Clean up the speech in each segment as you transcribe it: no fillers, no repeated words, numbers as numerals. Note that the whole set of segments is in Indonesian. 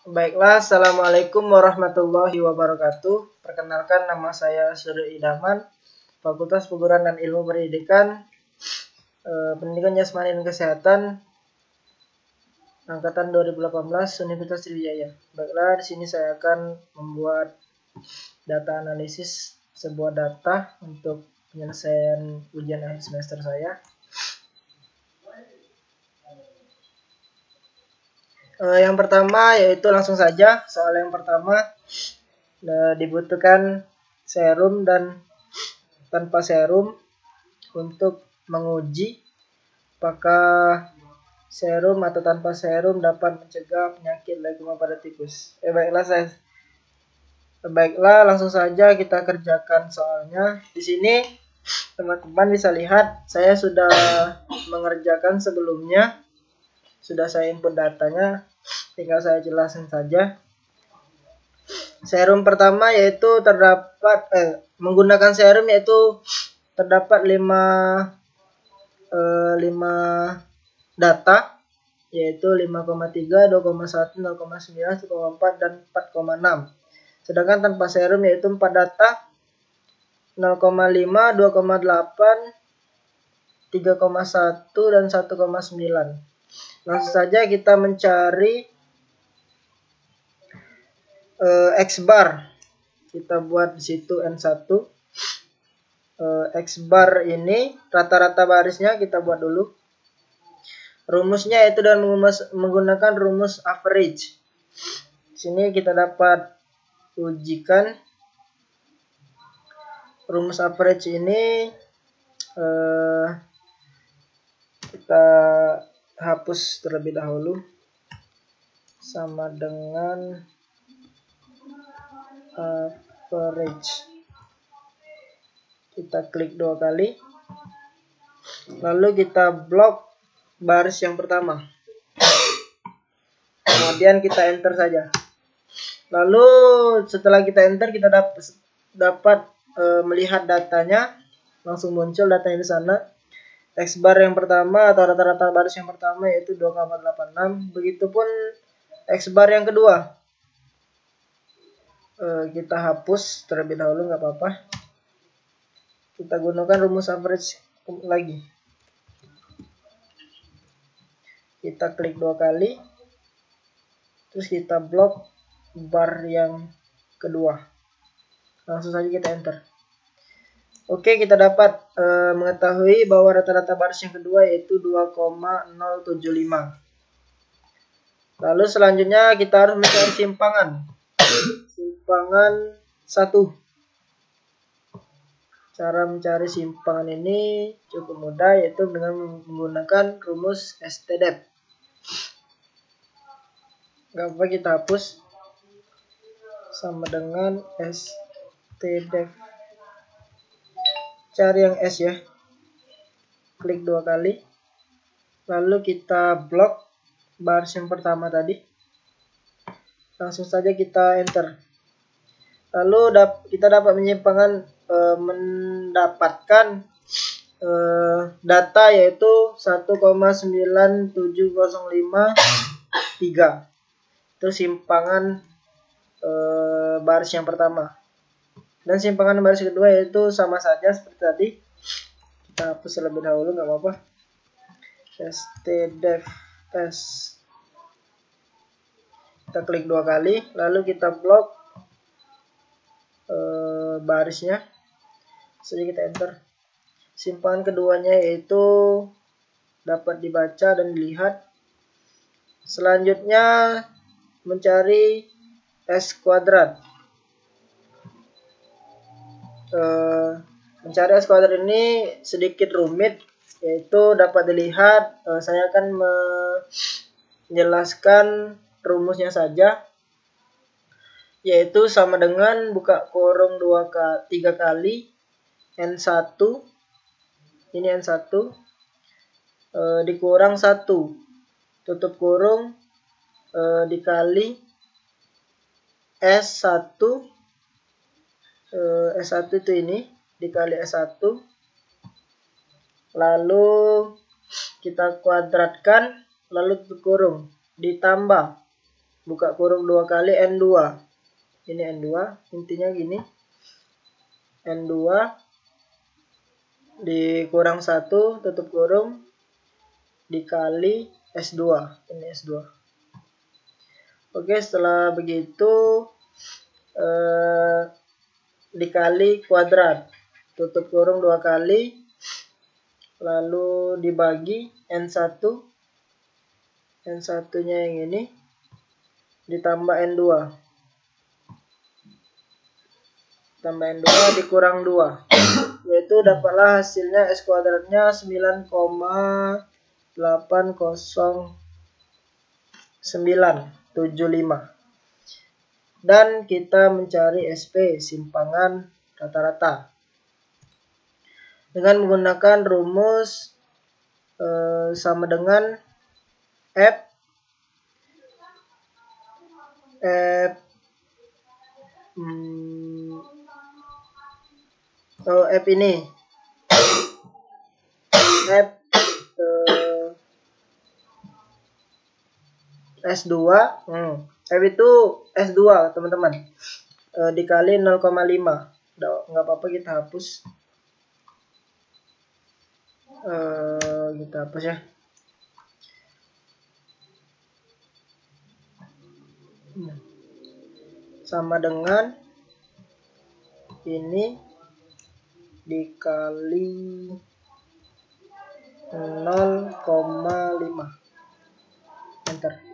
Baiklah, Assalamualaikum warahmatullahi wabarakatuh. Perkenalkan, nama saya Surya Idaman, Fakultas Perguruan dan Ilmu Pendidikan, Pendidikan Jasmani dan Kesehatan, Angkatan 2018, Universitas Sriwijaya. Baiklah, di sini saya akan membuat data analisis sebuah data untuk penyelesaian ujian akhir semester saya. Yang pertama yaitu langsung saja soal yang pertama, dibutuhkan serum dan tanpa serum untuk menguji apakah serum atau tanpa serum dapat mencegah penyakit leukemia pada tikus. Baiklah, langsung saja kita kerjakan soalnya. Di sini teman-teman bisa lihat saya sudah mengerjakan sebelumnya, sudah saya input datanya, tinggal saya jelaskan saja. Serum pertama yaitu menggunakan serum yaitu terdapat 5 data, yaitu 5,3, 2,1, 0,9, 1,4 dan 4,6. Sedangkan tanpa serum yaitu 4 data, 0,5, 2,8, 3,1 dan 1,9. Langsung saja kita mencari X bar. Kita buat di situ N1. X bar ini rata-rata barisnya kita buat dulu. Rumusnya yaitu dengan menggunakan rumus average. Di sini kita dapat ujikan rumus average ini, kita hapus terlebih dahulu, sama dengan average. Kita klik 2 kali, lalu kita blok baris yang pertama, kemudian kita enter saja. Lalu setelah kita enter, kita dapat melihat datanya, langsung muncul datanya di sana. X bar yang pertama atau rata-rata baris yang pertama yaitu 2,86. Begitupun X bar yang kedua. Kita hapus terlebih dahulu, nggak apa-apa. Kita gunakan rumus average lagi. Kita klik 2 kali, terus kita blok bar yang kedua. Langsung saja kita enter. Oke, kita dapat mengetahui bahwa rata-rata baris yang kedua yaitu 2,075. Lalu selanjutnya kita harus mencari simpangan. Simpangan 1. Cara mencari simpangan ini cukup mudah, yaitu dengan menggunakan rumus STDEF. Gak apa, kita hapus, sama dengan STDEF. Cari yang S ya, klik 2 kali, lalu kita blok baris yang pertama tadi, langsung saja kita enter. Lalu kita dapat mendapatkan data yaitu 1,97053. Itu simpangan baris yang pertama. Dan simpangan baris kedua yaitu sama saja seperti tadi. Kita hapus terlebih dahulu, nggak apa-apa. STDEF S. Kita klik 2 kali, lalu kita blok barisnya. Jadi kita enter. Simpangan keduanya yaitu dapat dibaca dan dilihat. Selanjutnya mencari S kuadrat. Mencari S kuadrat ini sedikit rumit, yaitu dapat dilihat, saya akan menjelaskan rumusnya saja, yaitu sama dengan buka kurung 3 kali N1, ini N1, dikurang 1, tutup kurung, dikali S1, S1 itu ini, dikali S1, lalu kita kuadratkan, lalu tutup kurung, ditambah buka kurung 2 kali N2. Ini N2, intinya gini. N2 dikurang 1 tutup kurung dikali S2. Ini S2. Oke, setelah begitu dikali kuadrat, tutup kurung 2 kali, lalu dibagi N1, N1-nya yang ini, ditambah N2, tambah N2 dikurang 2, yaitu dapatlah hasilnya S kuadratnya 9,80975. Dan kita mencari SP, simpangan rata-rata, dengan menggunakan rumus sama dengan F ini F S2 F itu S2 teman-teman, dikali 0,5. Nggak apa-apa, kita hapus. Kita hapus ya. Sama dengan ini dikali 0,5. Enter.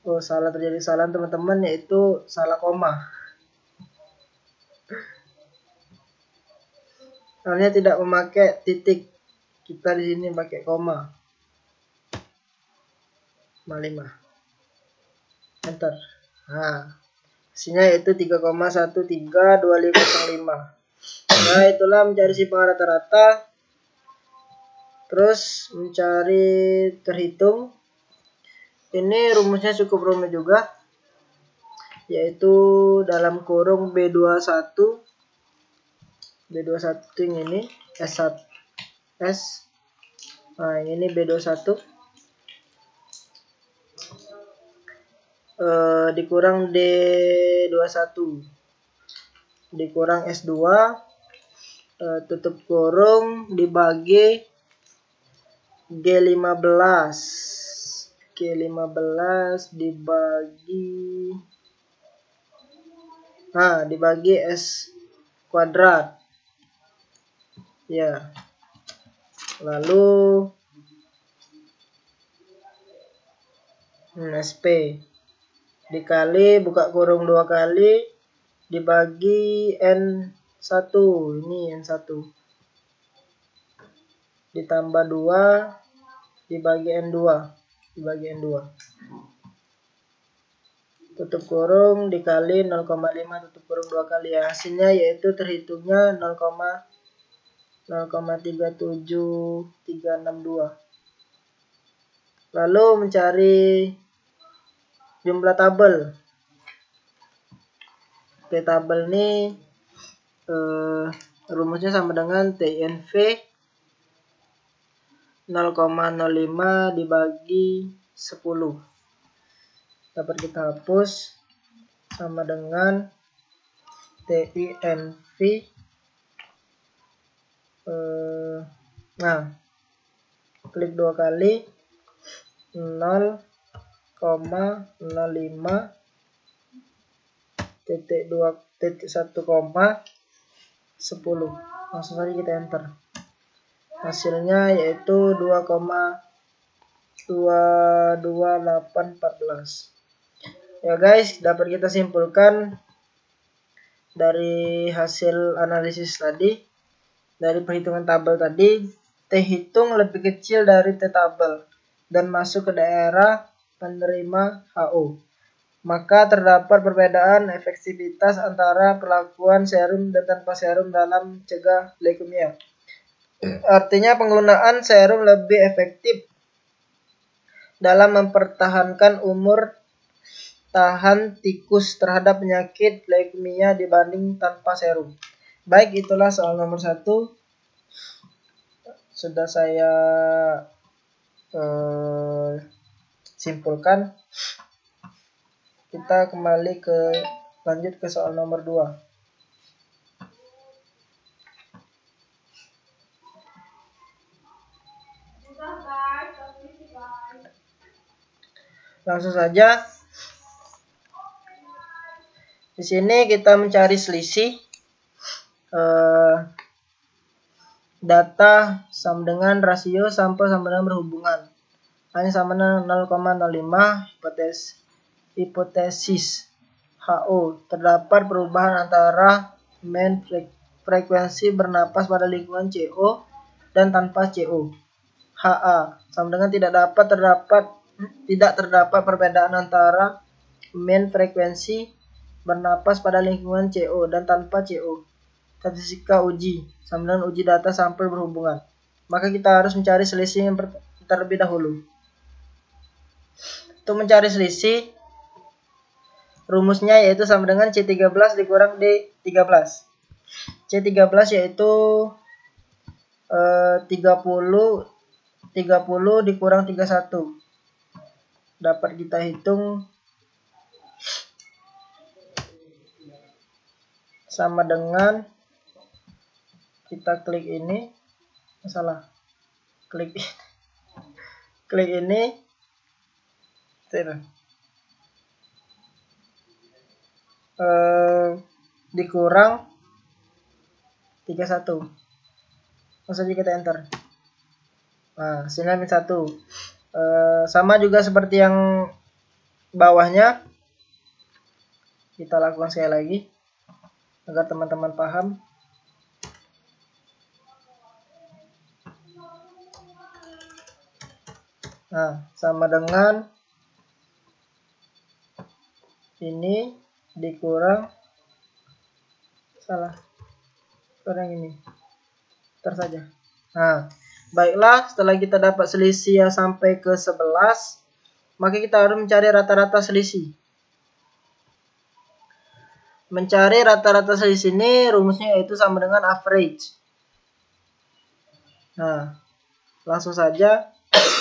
Oh, terjadi salah teman-teman, yaitu salah koma. Soalnya tidak memakai titik, kita di sini pakai koma. 5. Enter. Nah, hasilnya yaitu 3,132505. Nah, itulah mencari simpangan rata-rata. Terus mencari terhitung. Ini rumusnya cukup rumit juga, yaitu dalam kurung B21 yang ini S1 S. Nah, ini B21 dikurang D21 dikurang S2 tutup kurung dibagi G15 dibagi S kuadrat ya. Lalu SP dikali buka kurung 2 kali dibagi N1, ini N1 ditambah 2 dibagi N2 tutup kurung dikali 0,5 tutup kurung 2 kali ya. Hasilnya yaitu terhitungnya 0,037362. Lalu mencari jumlah tabel. Tabel ini rumusnya sama dengan TINV 0,05 dibagi 10. Dapat kita hapus, sama dengan TINV klik 2 kali 0,05 titik 2.1 koma 10. Langsung saja kita enter. Hasilnya yaitu 2,22814. Ya guys, dapat kita simpulkan dari hasil analisis tadi, dari perhitungan tabel tadi, T hitung lebih kecil dari T tabel dan masuk ke daerah penerima HO. Maka terdapat perbedaan efektivitas antara perlakuan serum dan tanpa serum dalam mencegah leukemia. Artinya penggunaan serum lebih efektif dalam mempertahankan umur tahan tikus terhadap penyakit leukemia dibanding tanpa serum. Baik, itulah soal nomor 1. sudah saya simpulkan. Kita kembali lanjut ke soal nomor 2. Langsung saja. Di sini kita mencari selisih data sama dengan rasio sampel sama dengan berhubungan. Hanya sama dengan 0,05 hipotesis HO. Terdapat perubahan antara mean frekuensi bernapas pada lingkungan CO dan tanpa CO. HA sama dengan tidak terdapat perbedaan antara mean frekuensi bernapas pada lingkungan CO dan tanpa CO. Statistika uji sama dengan uji data sampel berhubungan. Maka kita harus mencari selisih yang terlebih dahulu. Untuk mencari selisih, rumusnya yaitu sama dengan C13 dikurang D13. C13 yaitu 30 dikurang 31. Dapat kita hitung sama dengan, kita klik ini, klik ini, dikurang 31. Langsung saja kita enter. Nah, hasilnya min 1. Sama juga seperti yang bawahnya. Kita lakukan sekali lagi agar teman-teman paham. Nah, sama dengan ini dikurang ini. Ntar saja. Nah, baiklah, setelah kita dapat selisih yang sampai ke 11, maka kita harus mencari rata-rata selisih. Mencari rata-rata selisih ini rumusnya yaitu sama dengan average. Nah, langsung saja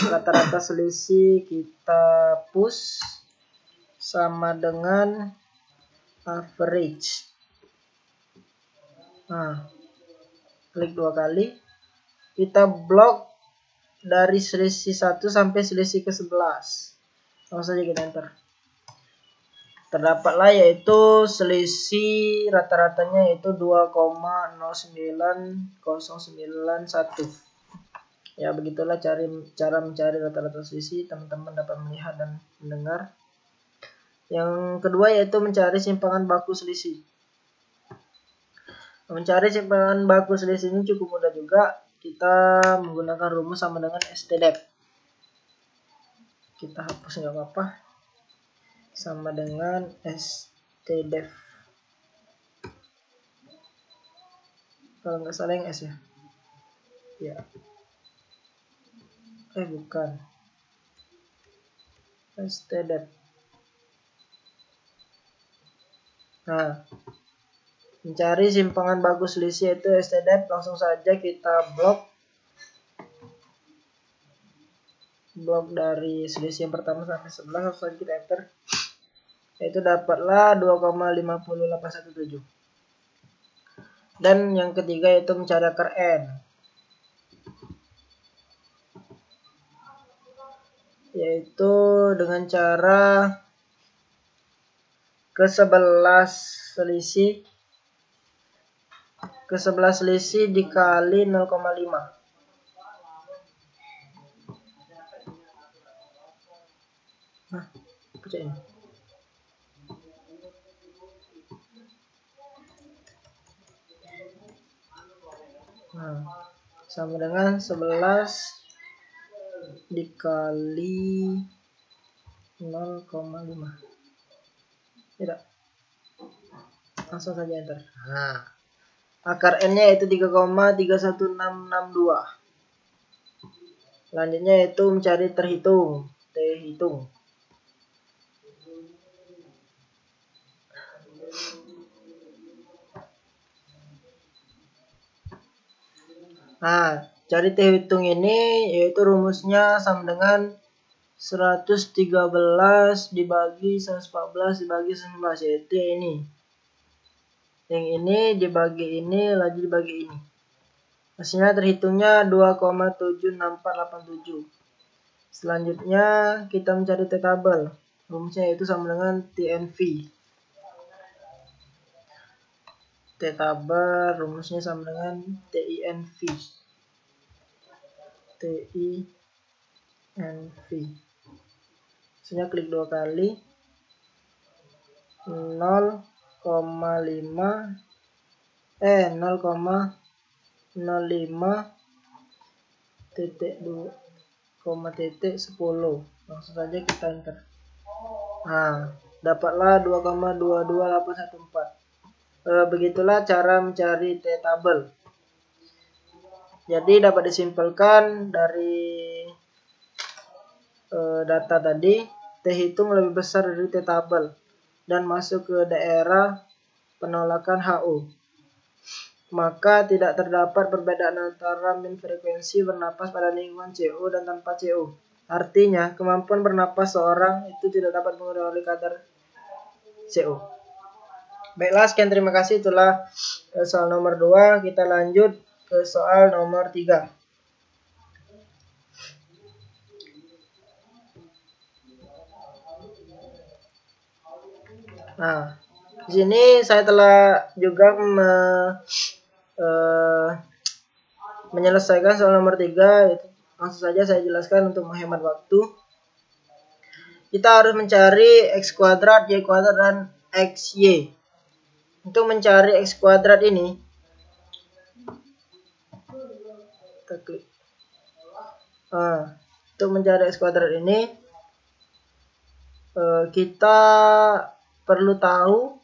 rata-rata selisih kita push sama dengan average. Nah, klik 2 kali. Kita blok dari selisih 1 sampai selisih ke 11. Langsung saja kita enter. Terdapatlah yaitu selisih rata-ratanya yaitu 2,09091. Ya, begitulah cara mencari rata-rata selisih. Teman-teman dapat melihat dan mendengar. Yang kedua yaitu mencari simpangan baku selisih. Mencari simpangan baku selisih ini cukup mudah juga. Kita menggunakan rumus sama dengan STDEP. Kita hapus nggak apa-apa. Sama dengan STDEP. Kalau nggak salah yang S ya. Ya. Bukan. STDEP. Nah, mencari simpangan baku selisih itu STDEP. Langsung saja kita blok dari selisih yang pertama sampai 11. Langsung saja kita enter. Yaitu dapatlah 2,50817. Dan yang ketiga yaitu mencari akar N, yaitu dengan cara ke 11 selisih dikali 0,5. Nah, baca ini. Nah, sama dengan 11 dikali 0,5. Tidak. Langsung saja enter. Nah, akar N-nya yaitu 3,31662. Selanjutnya yaitu mencari terhitung. Nah, cari T hitung ini, yaitu rumusnya sama dengan 113 dibagi 114 dibagi 19, yaitu ini. Yang ini dibagi ini, lagi dibagi ini. Hasilnya terhitungnya 2,76487. Selanjutnya kita mencari T tabel. Rumusnya yaitu sama dengan TNV. T tabel rumusnya sama dengan TINV. TINV. Hasilnya klik 2 kali. 0,05 titik 2 titik 10. Langsung saja kita enter. Nah, dapatlah 2,22814. Begitulah cara mencari T tabel. Jadi dapat disimpulkan dari data tadi, T hitung lebih besar dari T tabel dan masuk ke daerah penolakan HO. Maka tidak terdapat perbedaan antara min frekuensi bernapas pada lingkungan CO dan tanpa CO. Artinya, kemampuan bernapas seorang itu tidak dapat mengurangi kadar CO. Baiklah, sekian terima kasih. Itulah soal nomor 2. Kita lanjut ke soal nomor 3. Nah, di sini saya telah juga menyelesaikan soal nomor 3. Langsung saja saya jelaskan untuk menghemat waktu. Kita harus mencari X kuadrat, Y kuadrat, dan XY. Untuk mencari X kuadrat ini, kita klik. Untuk mencari X kuadrat ini, kita perlu tahu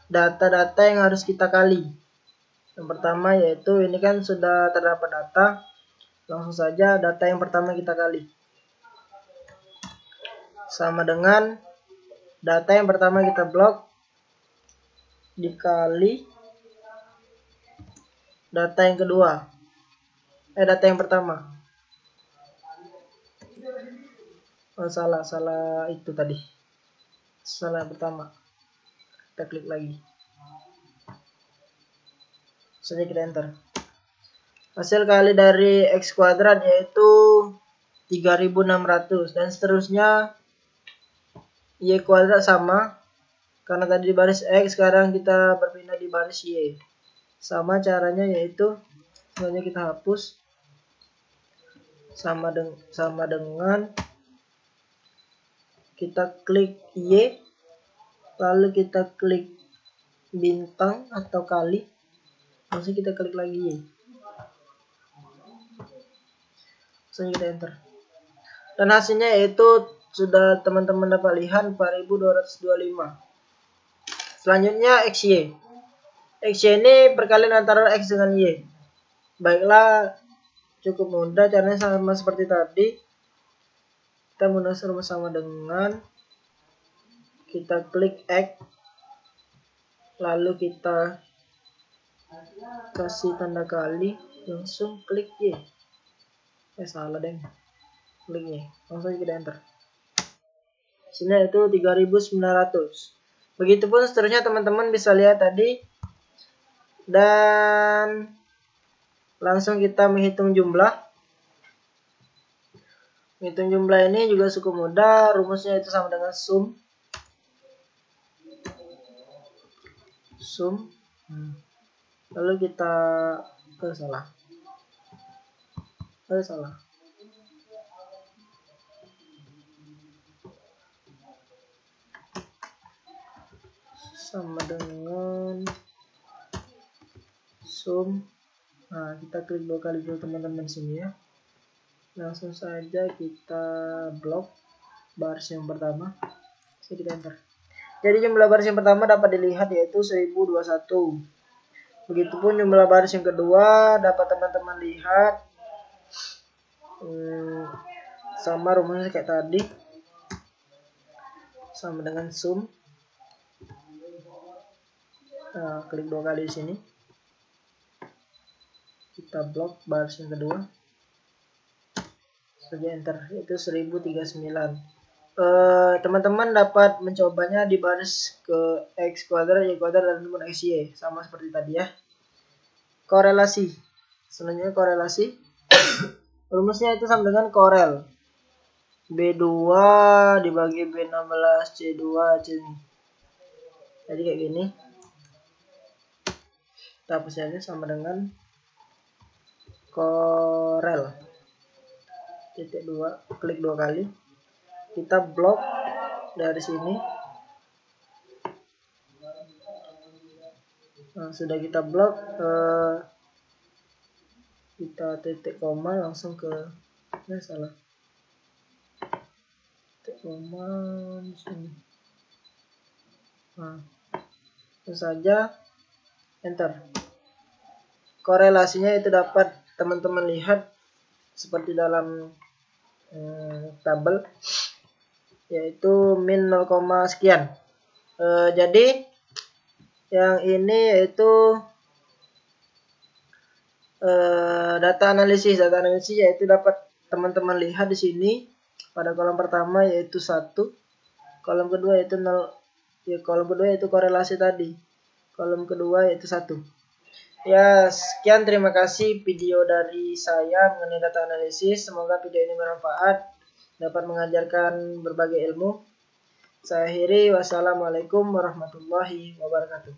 data-data yang harus kita kali. Yang pertama yaitu ini kan sudah terdapat data. Langsung saja data yang pertama kita kali. Sama dengan data yang pertama kita blok dikali data yang kedua. Data yang pertama. Oh, salah itu tadi. Salah yang pertama. Kita klik lagi. Saja kita enter. Hasil kali dari X kuadrat yaitu 3600 dan seterusnya. Y kuadrat sama, karena tadi di baris X, sekarang kita berpindah di baris Y. Sama caranya yaitu semuanya kita hapus sama dengan kita klik Y, lalu kita klik bintang atau kali, langsung kita klik lagi Y, langsung kita enter. Dan hasilnya yaitu sudah teman-teman dapat lihat 4225. Selanjutnya XY. XY ini perkalian antara X dengan Y. Baiklah, cukup mudah, caranya sama seperti tadi. Kita menggunakan rumus sama dengan kita klik X, lalu kita kasih tanda kali, langsung klik Y. Salah deh. Klik Y, langsung kita enter. Sini itu 3900. Begitupun seterusnya teman-teman bisa lihat tadi. Dan langsung kita menghitung jumlah. Menghitung jumlah ini juga cukup mudah. Rumusnya itu sama dengan sum. Lalu kita salah. Sama dengan sum. Nah, kita klik 2 kali dulu teman-teman sini ya. Langsung saja kita blok baris yang pertama. Kita enter. Jadi jumlah baris yang pertama dapat dilihat yaitu 1021. Begitupun jumlah baris yang kedua dapat teman-teman lihat. Sama rumusnya kayak tadi. Sama dengan sum. Nah, klik 2 kali di sini. Kita blok baris yang kedua. Saja enter, itu 1039. Teman-teman dapat mencobanya di baris ke X kuadrat, Y kuadrat, dan rumus XY. Sama seperti tadi ya. Korelasi. Selanjutnya korelasi. Rumusnya itu sama dengan korel. B2 dibagi B16, C2, C. Jadi kayak gini. Kita hapus aja, sama dengan korel. Titik 2, klik 2 kali. Kita blok dari sini. Nah, sudah kita blok, kita titik koma langsung ke salah. Titik koma di sini. Nah, terus saja enter. Korelasinya itu dapat teman-teman lihat seperti dalam tabel, yaitu min 0, sekian. Jadi yang ini yaitu data analisis yaitu dapat teman-teman lihat di sini pada kolom pertama yaitu 1, kolom kedua yaitu 0, ya kolom kedua yaitu korelasi tadi, kolom kedua yaitu 1. Ya, sekian, terima kasih video dari saya mengenai data analisis. Semoga video ini bermanfaat, dapat mengajarkan berbagai ilmu. Saya akhiri, wassalamualaikum warahmatullahi wabarakatuh.